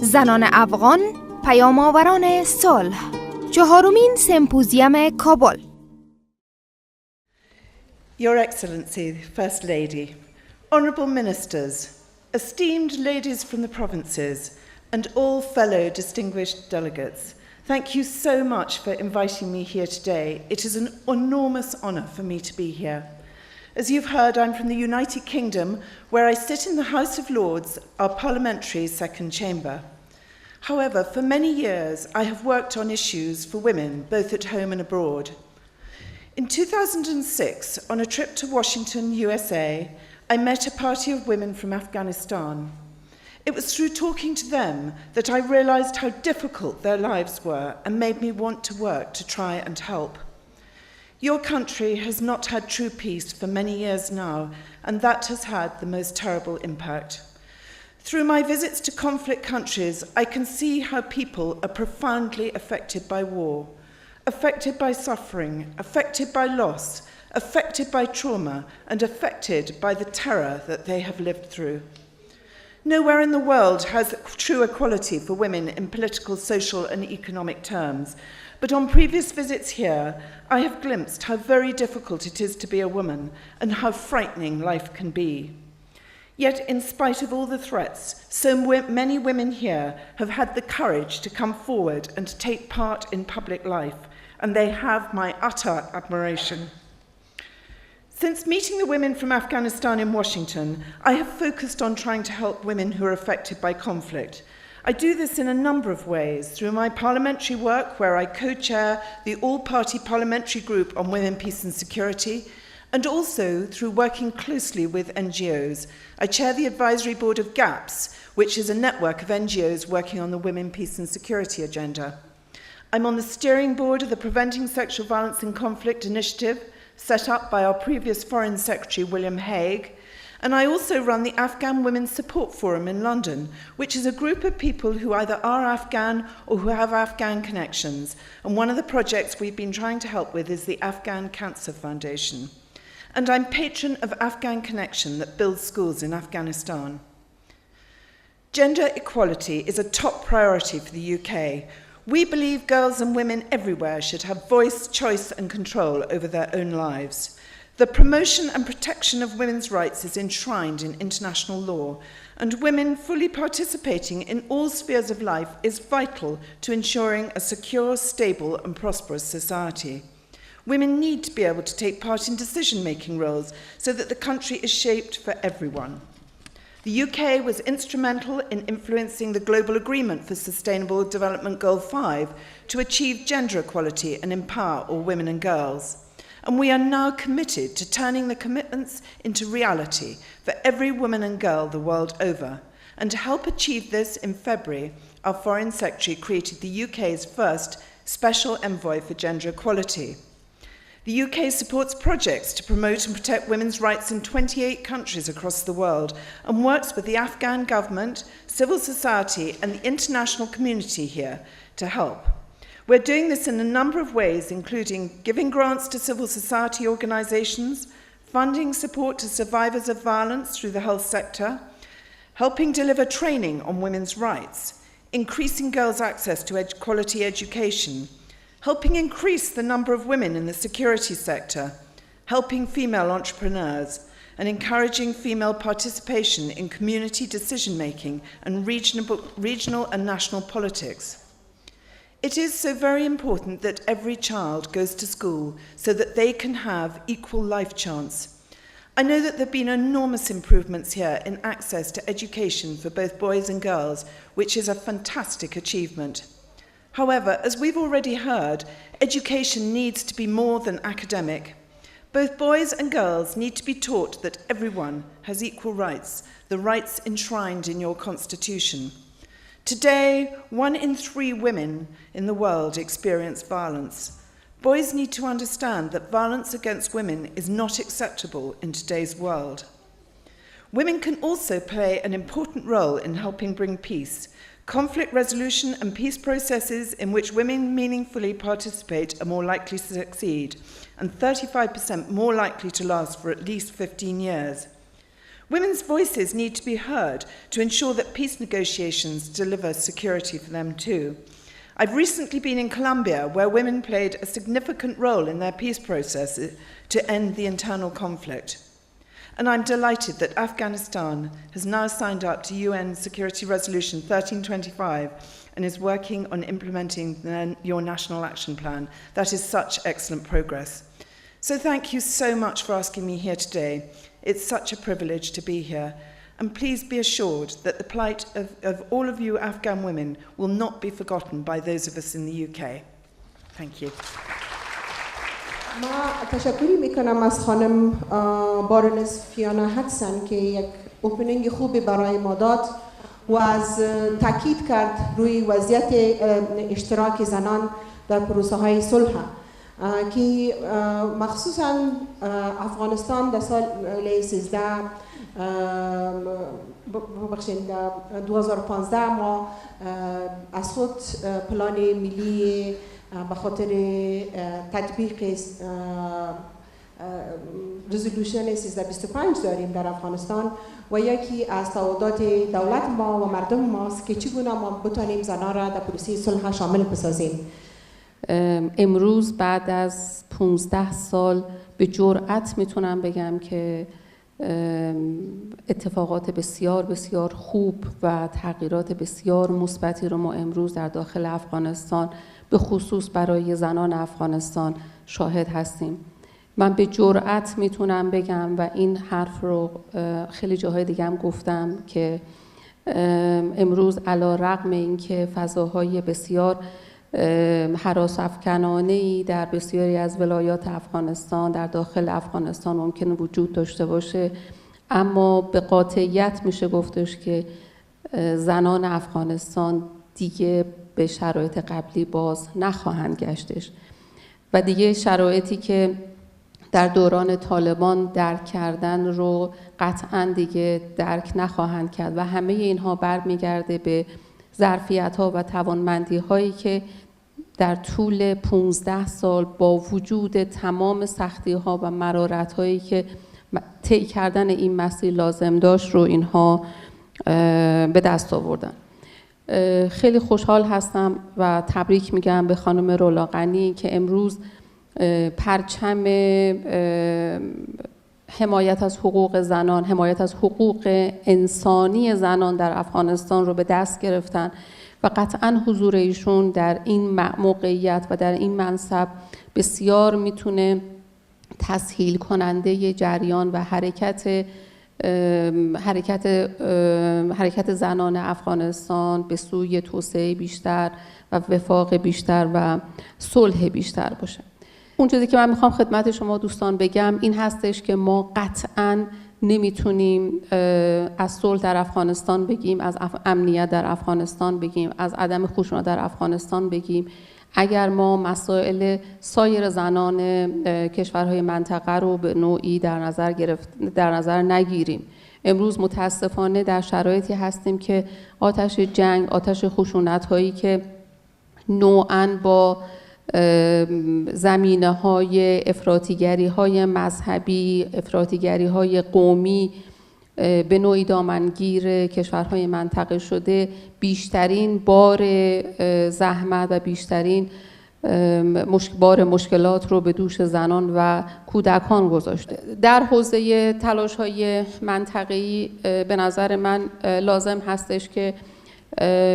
زنان افغان پیام‌آوران صلح چهارمین سمپوزیوم کابل. Your Excellency, First Lady, Honourable Ministers, esteemed ladies from the provinces, and all fellow distinguished delegates, thank you so much for inviting me here today. It is an enormous honour for me to be here. As you've heard, I'm from the United Kingdom, where I sit in the House of Lords, our parliamentary second chamber. However, for many years, I have worked on issues for women, both at home and abroad. In 2006, on a trip to Washington, USA, I met a party of women from Afghanistan. It was through talking to them that I realized how difficult their lives were and made me want to work to try and help. Your country has not had true peace for many years now, and that has had the most terrible impact. Through my visits to conflict countries, I can see how people are profoundly affected by war, affected by suffering, affected by loss, affected by trauma, and affected by the terror that they have lived through. Nowhere in the world has true equality for women in political, social, and economic terms, but on previous visits here, I have glimpsed how very difficult it is to be a woman and how frightening life can be. Yet, in spite of all the threats, so many women here have had the courage to come forward and to take part in public life, and they have my utter admiration. Since meeting the women from Afghanistan in Washington, I have focused on trying to help women who are affected by conflict. I do this in a number of ways, through my parliamentary work, where I co-chair the all-party parliamentary group on women, peace and security, and also through working closely with NGOs. I chair the advisory board of GAPS, which is a network of NGOs working on the Women, Peace and Security agenda. I'm on the steering board of the Preventing Sexual Violence in Conflict initiative, set up by our previous Foreign Secretary, William Hague, and I also run the Afghan Women's Support Forum in London, which is a group of people who either are Afghan or who have Afghan connections, and one of the projects we've been trying to help with is the Afghan Cancer Foundation. And I'm patron of Afghan Connection that builds schools in Afghanistan. Gender equality is a top priority for the UK. We believe girls and women everywhere should have voice, choice and control over their own lives. The promotion and protection of women's rights is enshrined in international law, and women fully participating in all spheres of life is vital to ensuring a secure, stable and prosperous society. Women need to be able to take part in decision-making roles so that the country is shaped for everyone. The UK was instrumental in influencing the Global Agreement for Sustainable Development Goal 5 to achieve gender equality and empower all women and girls. And we are now committed to turning the commitments into reality for every woman and girl the world over. And to help achieve this, in February, our Foreign Secretary created the UK's first Special Envoy for Gender Equality. The UK supports projects to promote and protect women's rights in 28 countries across the world and works with the Afghan government, civil society and the international community here to help. We're doing this in a number of ways, including giving grants to civil society organisations, funding support to survivors of violence through the health sector, helping deliver training on women's rights, increasing girls' access to quality education, helping increase the number of women in the security sector, helping female entrepreneurs, and encouraging female participation in community decision-making and regional and national politics. It is so very important that every child goes to school so that they can have equal life chance. I know that there have been enormous improvements here in access to education for both boys and girls, which is a fantastic achievement. However, as we've already heard, education needs to be more than academic. Both boys and girls need to be taught that everyone has equal rights, the rights enshrined in your constitution. Today, 1 in 3 women in the world experience violence. Boys need to understand that violence against women is not acceptable in today's world. Women can also play an important role in helping bring peace. Conflict resolution and peace processes in which women meaningfully participate are more likely to succeed, and 35% more likely to last for at least 15 years. Women's voices need to be heard to ensure that peace negotiations deliver security for them too. I've recently been in Colombia, where women played a significant role in their peace process to end the internal conflict. And I'm delighted that Afghanistan has now signed up to UN Security Resolution 1325 and is working on implementing your National Action Plan. That is such excellent progress. So thank you so much for asking me here today. It's such a privilege to be here. And please be assured that the plight of all of you Afghan women will not be forgotten by those of us in the UK. Thank you. ما تشکری میکنم از خانم بارونس فیانا هدسن که یک اوپنینگ خوبی برای ما داد و از تاکید کرد روی وضعیت اشتراک زنان در پروسه های صلح که مخصوصا افغانستان در سال 2015 ما از خود پلان ملی به خاطر تطبیق رزولوشن 1325 داریم در افغانستان و یکی از تعهدات دولت ما و مردم ماست که چگونه ما بتانیم زنان را در پروسه صلح شامل بسازیم. امروز بعد از 15 سال به جرأت میتونم بگم که اتفاقات بسیار بسیار خوب و تغییرات بسیار مثبتی رو ما امروز در داخل افغانستان به خصوص برای زنان افغانستان شاهد هستیم. من به جرأت میتونم بگم و این حرف رو خیلی جاهای دیگه هم گفتم که امروز علی رغم اینکه فضاهای بسیار هراس افکنانه‌ای در بسیاری از ولایات افغانستان در داخل افغانستان ممکنه وجود داشته باشه، اما به قاطعیت میشه گفتش که زنان افغانستان دیگه به شرایط قبلی باز نخواهند گشتش و دیگه شرایطی که در دوران طالبان درک کردن رو قطعاً دیگه درک نخواهند کرد و همه اینها برمیگرده به ظرفیت‌ها و توانمندی‌هایی که در طول 15 سال با وجود تمام سختی‌ها و مرارت‌هایی که طی کردن این مسیر لازم داشت رو اینها به دست آوردن. خیلی خوشحال هستم و تبریک میگم به خانم رولاقنی که امروز پرچم حمایت از حقوق زنان، حمایت از حقوق انسانی زنان در افغانستان رو به دست گرفتن و قطعاً حضور ایشون در این موقعیت و در این منصب بسیار میتونه تسهیل کننده جریان و حرکت زنان افغانستان به سوی توسعه بیشتر و وفاق بیشتر و صلح بیشتر باشه. اون چیزی که من میخوام خدمت شما دوستان بگم این هستش که ما قطعاً نمیتونیم از صلح در افغانستان بگیم، از امنیت در افغانستان بگیم، از عدم خشونت در افغانستان بگیم اگر ما مسائل سایر زنان کشورهای منطقه رو به نوعی در نظر نگیریم. امروز متاسفانه در شرایطی هستیم که آتش جنگ، آتش خشونت هایی که نوعاً با زمینه‌های افراطیگری‌های مذهبی، افراطیگری‌های قومی به نوعی دامنگیر کشورهای منطقه شده، بیشترین بار زحمت و بیشترین بار مشکلات رو به دوش زنان و کودکان گذاشته. در حوزه تلاش‌های منطقه‌ای به نظر من لازم هستش که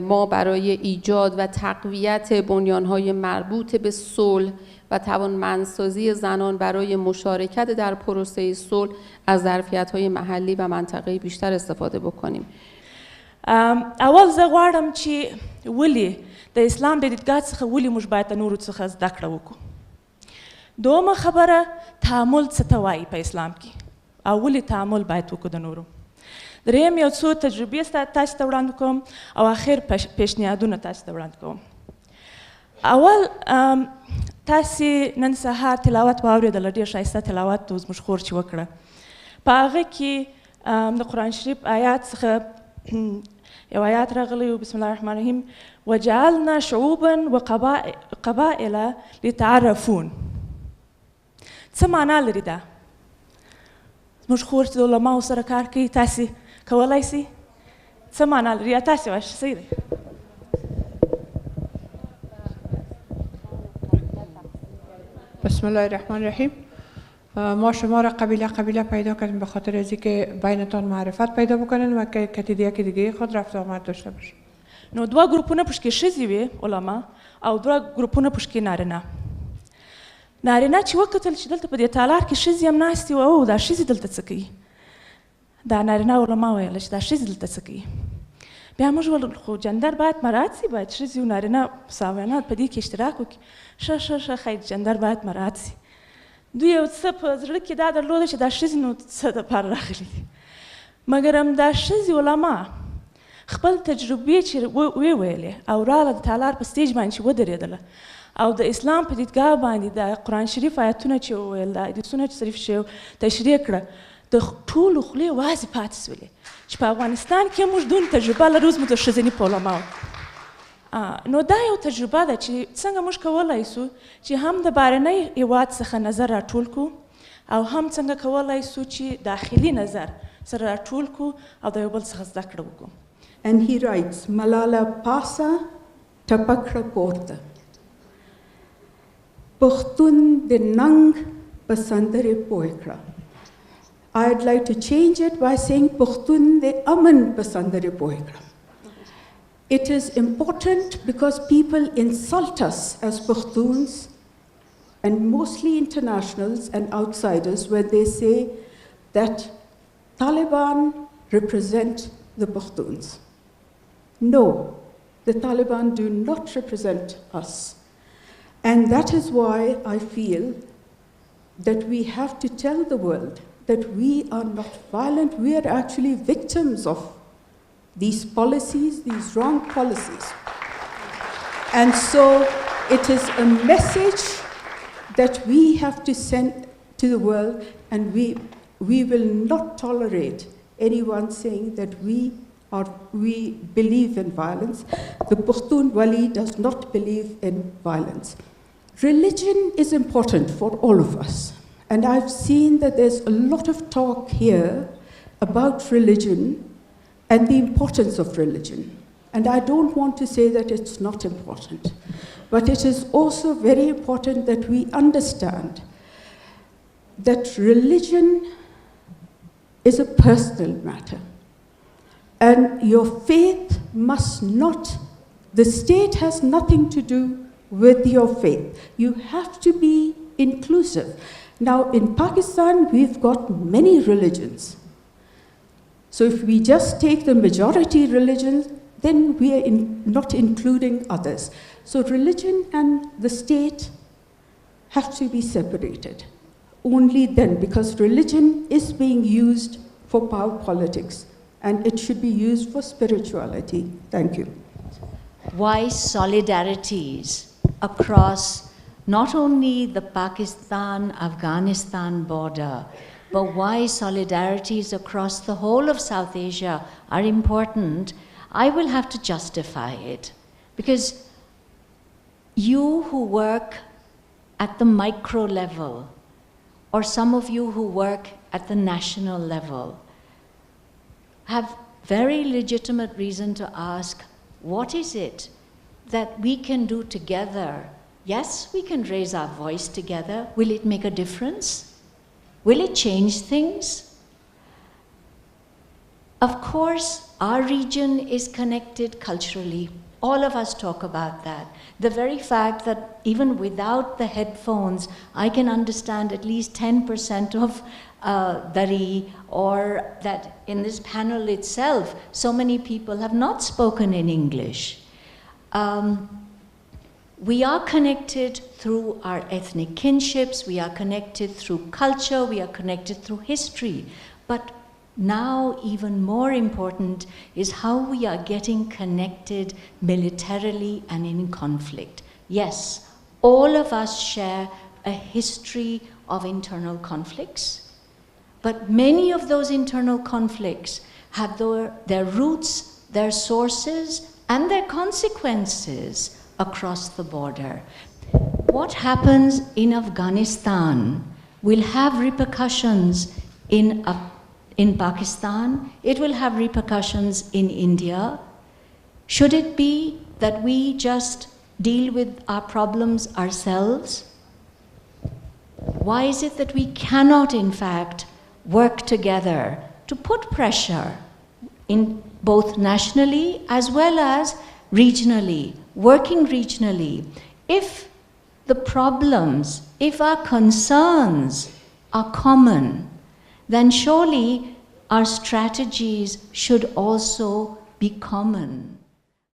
ما برای ایجاد و تقویت بنیان‌های مربوط به صلح و توانمندسازی زنان برای مشارکت در پروسه صلح از ظرفیت‌های محلی و منطقه‌ای بیشتر استفاده بکنیم. اول زه غواړم چې ولې د اسلام د دیدګاه څخه ولې موږ باید د نورو څخه زده کړه وکړو. دومه خبره تعامل څه ته وایي په اسلام کې او ولې تعامل باید وکړو د نورو. دریم یو څو تجربې تاسو ته وړاندې کوم او اخر پیشنهادونه تاسو ته وړاندې کوم. اول تاسو نن سهار تلاوت واورېدله، ډېر ښایسته تلاوت و زموږ خور چې وکړه. په هغه کې د قرآن شریف آیات څخه یو آیات راغلی و بسم الله الرحمن الرحیم وجعلنا شعوبا وقبائل لتعرفون. څه معنا لري دا؟ زموږ خور چې د علماو سره کار کوي تاسې کولی سئ څه معنا لري یا تاسې وایئ صحیح دی بسم الله الرحمن الرحیم. ما شما را قبیله پیدا کردیم به خاطر از اینکه بینتان معرفت پیدا بکنن و که کتیدیه که دیگه خود رفت آمد داشته باشه. نو دوه ګروپونه پشکې ښځې وې علما او دوه ګروپونه پشکې نارینه چې وکتل چې دلته په دې تالار کې ښځې هم ناستې وه او دا ښځې دلته څه کوي دا نارینه علما ویله چې دا ښځې دلته څه کوي بیا موږ ویل خو جندر باید مراعات سي باید ښځې او نارینه مساویانات په دې کې اشتراک وکړي ښه خیر جندر باید مراعات سي دوی یو څه په زړه کې دا درلوده چې دا ښځې نو څه دپاره راغلي دي مګر هم دا ښځې علما خپل تجربې چې وویلې او راغله د تالار په سټیج باندې چې ودرېدله او د اسلام په دیدګاه باندې د قرآن شریف آیتونه چې وویل د حدیثونه چې شریف چې تشریح کړه د ټولو خولې وازې پاتې سولې چې په افغانستان کې موږ دون تجربه لرو زموږ د ښځیني په علماو نو دا یو تجربه ده چې څنګه موږ کولی سو چې هم د بهرنۍ هېواد څخه نظر راټول کړو او هم څنګه کولی سو چې داخلي نظر سره راټول کړو او د یو بل څخه زده کړه وکړو And he writes, Malala pasa tapakra porta. Pukhtun de nang pasandare poekra. I'd like to change it by saying Pukhtun de aman pasandare poekra. It is important because people insult us as Pukhtuns and mostly internationals and outsiders when they say that Taliban represent the Pukhtuns. No, the Taliban do not represent us. And that is why I feel that we have to tell the world that we are not violent. We are actually victims of these policies, these wrong policies. And so it is a message that we have to send to the world, and we will not tolerate anyone saying that we believe in violence. The Pushtun Wali does not believe in violence. Religion is important for all of us. And I've seen that there's a lot of talk here about religion and the importance of religion. And I don't want to say that it's not important. But it is also very important that we understand that religion is a personal matter. And your faith must not, the state has nothing to do with your faith. You have to be inclusive. Now, in Pakistan, we've got many religions. So if we just take the majority religions, then we are not including others. So religion and the state have to be separated. Only then, because religion is being used for power politics. And it should be used for spirituality. Thank you. Why solidarities across not only the Pakistan-Afghanistan border, but why solidarities across the whole of South Asia are important, I will have to justify it. Because you who work at the micro level, or some of you who work at the national level, have very legitimate reason to ask, what is it that we can do together? Yes, we can raise our voice together. Will it make a difference? Will it change things? Of course, our region is connected culturally. All of us talk about that. The very fact that even without the headphones, I can understand at least 10% of Dari, or that in this panel itself, so many people have not spoken in English. We are connected through our ethnic kinships, we are connected through culture, we are connected through history. But now, even more important is how we are getting connected militarily and in conflict. Yes, all of us share a history of internal conflicts. But many of those internal conflicts have their roots, their sources, and their consequences across the border. What happens in Afghanistan will have repercussions in Pakistan, it will have repercussions in India. Should it be that we just deal with our problems ourselves? Why is it that we cannot, in fact, work together to put pressure in both nationally as well as regionally, working regionally? If the problems, if our concerns are common, then surely our strategies should also be common.